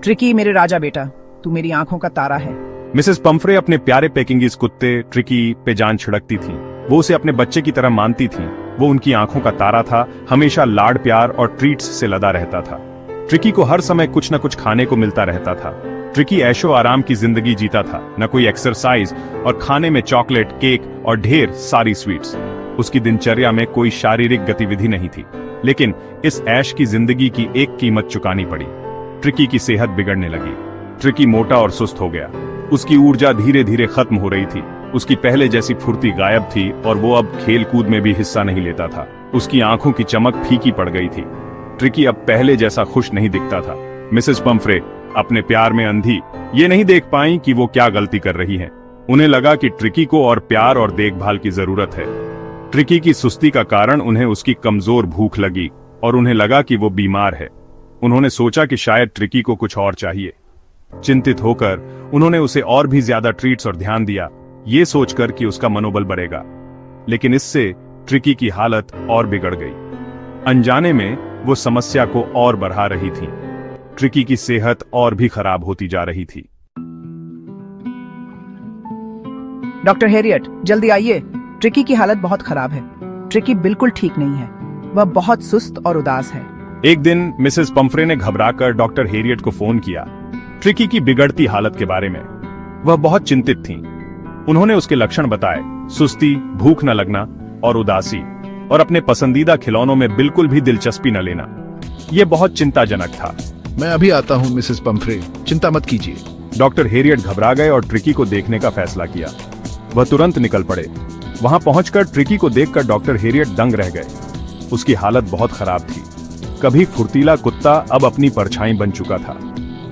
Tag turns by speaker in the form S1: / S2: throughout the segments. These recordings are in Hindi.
S1: ट्रिकी मेरे राजा बेटा, तू मेरी आंखों का तारा है।
S2: मिसेस पंफ्रे अपने प्यारे पेकिंगीज कुत्ते ट्रिकी पे जान छिड़कती थी। वो उसे अपने बच्चे की तरह मानती थी। वो उनकी आंखों का तारा था, हमेशा लाड प्यार और ट्रीट्स से लदा रहता था। ट्रिकी को हर समय कुछ न कुछ खाने को मिलता रहता था। ट्रिकी ऐशो आराम की जिंदगी जीता था, न कोई एक्सरसाइज, और खाने में चॉकलेट, केक और ढेर सारी स्वीट्स। उसकी दिनचर्या में कोई शारीरिक गतिविधि नहीं थी, लेकिन इस ऐश की जिंदगी की एक कीमत चुकानी पड़ी। ट्रिकी की सेहत बिगड़ने लगी। ट्रिकी मोटा और सुस्त हो गया। उसकी ऊर्जा धीरे धीरे खत्म हो रही थी। उसकी पहले जैसी फुर्ती गायब थी और वो अब खेल कूद में भी हिस्सा नहीं लेता था। उसकी आंखों की चमक फीकी पड़ गई थी। ट्रिकी अब पहले जैसा खुश नहीं दिखता था। मिसेस पंफ्रे अपने प्यार में अंधी ये नहीं देख पाई कि वो क्या गलती कर रही हैं। उन्हें लगा कि ट्रिकी को और प्यार और देखभाल की जरूरत है। ट्रिकी की सुस्ती का कारण उन्हें उसकी कमजोर भूख लगी और उन्हें लगा कि वो बीमार है। उन्होंने सोचा कि शायद ट्रिकी को कुछ और चाहिए। चिंतित होकर उन्होंने उसे और भी ज्यादा ट्रीट्स और ध्यान दिया, ये सोचकर कि उसका मनोबल बढ़ेगा। लेकिन इससे ट्रिकी की हालत और बिगड़ गई। अनजाने में वो समस्या को और बढ़ा रही थी। ट्रिकी की सेहत और भी खराब होती जा रही थी।
S1: डॉक्टर हैरियट, जल्दी आइए। ट्रिकी की हालत बहुत खराब है। ट्रिकी बिल्कुल ठीक नहीं है। वह बहुत सुस्त और उदास है।
S2: एक दिन मिसेस पंफ्रे ने घबराकर डॉक्टर हैरियट को फोन किया ट्रिकी की बिगड़ती हालत के बारे में। वह बहुत चिंतित थीं। उन्होंने उसके लक्षण बताए, सुस्ती, भूख न लगना और उदासी, और अपने पसंदीदा खिलौनों में बिल्कुल भी दिलचस्पी न लेना। यह बहुत चिंताजनक था।
S3: मैं अभी आता हूँ मिसेस पंफ्रे, चिंता मत कीजिए।
S2: डॉक्टर हैरियट घबरा गए और ट्रिकी को देखने का फैसला किया। वह तुरंत निकल पड़े। वहां पहुंचकर ट्रिकी को देखकर डॉक्टर हैरियट दंग रह गए। उसकी हालत बहुत खराब थी। कभी फुर्तीला कुत्ता अब अपनी परछाई बन चुका था।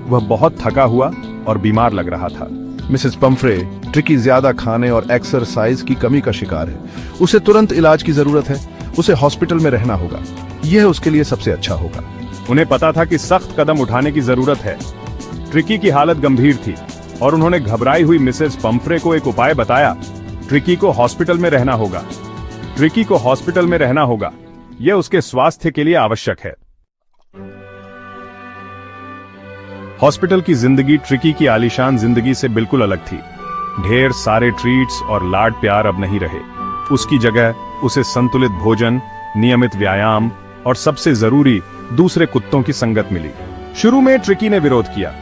S2: वह बहुत थका हुआ और बीमार लग रहा था।
S3: मिसेस पंफ्रे, ट्रिकी ज्यादा खाने और एक्सरसाइज की कमी का शिकार है। उसे तुरंत इलाज की जरूरत है। उसे हॉस्पिटल में रहना होगा। यह उसके लिए सबसे अच्छा होगा।
S2: उन्हें पता था कि सख्त कदम उठाने की जरूरत है। ट्रिकी की हालत गंभीर थी और उन्होंने घबराई हुई मिसेस पंफ्रे को एक उपाय बताया। ट्रिकी को हॉस्पिटल में रहना होगा। ट्रिकी को हॉस्पिटल में रहना होगा। यह उसके स्वास्थ्य के लिए आवश्यक है। हॉस्पिटल की जिंदगी ट्रिकी की आलीशान जिंदगी से बिल्कुल अलग थी। ढेर सारे ट्रीट्स और लाड प्यार अब नहीं रहे। उसकी जगह उसे संतुलित भोजन, नियमित व्यायाम और सबसे जरूरी दूसरे कुत्तों की संगत मिली। शुरू में ट्रिकी ने विरोध किया।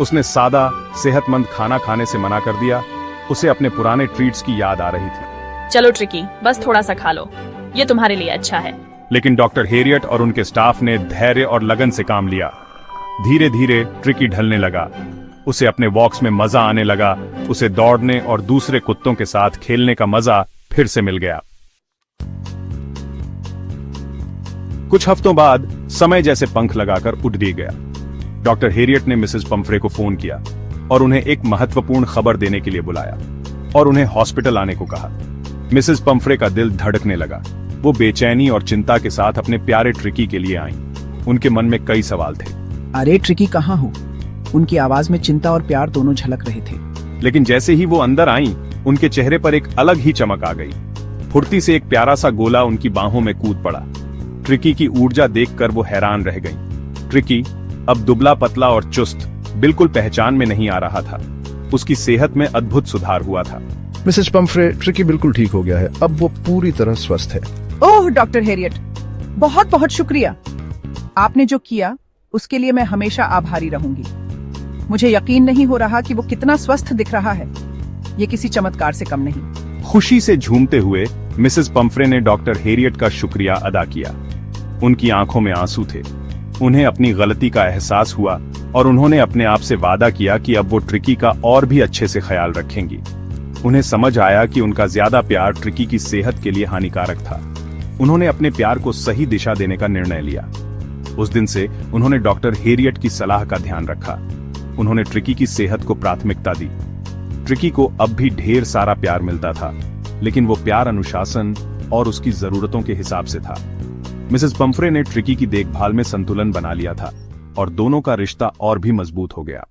S2: उसने सादा, सेहतमंद खाना खाने से मना कर दिया। उसे अपने पुराने ट्रीट्स की याद आ रही थी।
S4: चलो ट्रिकी, बस थोड़ा सा खा लो, ये तुम्हारे लिए अच्छा है।
S2: लेकिन डॉक्टर हैरियट और उनके स्टाफ ने धैर्य और लगन से काम लिया। धीरे धीरे ट्रिकी ढलने लगा। उसे अपने वॉक्स में मजा आने लगा। उसे दौड़ने और दूसरे कुत्तों के साथ खेलने का मजा फिर से मिल गया। कुछ हफ्तों बाद समय जैसे पंख लगाकर उड़ भी गया। डॉक्टर हैरियट ने मिसेस पंफ्रे को फोन किया और उन्हें एक महत्वपूर्ण खबर देने के लिए बुलाया और उन्हें हॉस्पिटल आने को कहा। मिसेस पंफ्रे का दिल धड़कने लगा। वो बेचैनी और चिंता के साथ अपने प्यारे ट्रिकी के लिए आईं। उनके मन में कई सवाल थे।
S1: अरे ट्रिकी कहाँ हो? उनकी आवाज में चिंता और प्यार दोनों झलक रहे थे।
S2: लेकिन जैसे ही वो अंदर आईं, उनके चेहरे पर एक अलग ही चमक आ गई। फुर्ती से एक प्यारा सा गोला उनकी बाहों में कूद पड़ा। ट्रिकी की ऊर्जा देखकर वो हैरान रह गईं। ट्रिकी अब दुबला पतला और चुस्त, बिल्कुल पहचान में नहीं आ रहा था। उसकी सेहत में अद्भुत सुधार हुआ था।
S3: मिसेस पंफ्रे, ट्रिकी बिल्कुल ठीक हो गया है। अब वो पूरी तरह स्वस्थ है।
S1: ओह डॉक्टर हैरियट, बहुत बहुत शुक्रिया। आपने जो किया उसके लिए मैं हमेशा आभारी रहूंगी। मुझे यकीन नहीं हो रहा कि वो कितना स्वस्थ दिख रहा है। ये किसी चमत्कार से कम नहीं।
S2: खुशी से झूमते हुए मिसेस पंफ्रे ने डॉक्टर हैरियट का शुक्रिया अदा किया। उनकी आंखों में आंसू थे। उन्हें अपनी गलती का एहसास हुआ और उन्होंने अपने आप से वादा किया कि अब वो ट्रिकी का और भी अच्छे से ख्याल रखेंगी। उन्हें समझ आया कि उनका ज्यादा प्यार ट्रिकी की सेहत के लिए हानिकारक था। उन्होंने अपने प्यार को सही दिशा देने का निर्णय लिया। उस दिन से उन्होंने डॉक्टर हैरियट की सलाह का ध्यान रखा। उन्होंने ट्रिकी की सेहत को प्राथमिकता दी। ट्रिकी को अब भी ढेर सारा प्यार मिलता था, लेकिन वो प्यार अनुशासन और उसकी जरूरतों के हिसाब से था। मिसेस पंफ्रे ने ट्रिकी की देखभाल में संतुलन बना लिया था और दोनों का रिश्ता और भी मजबूत हो गया।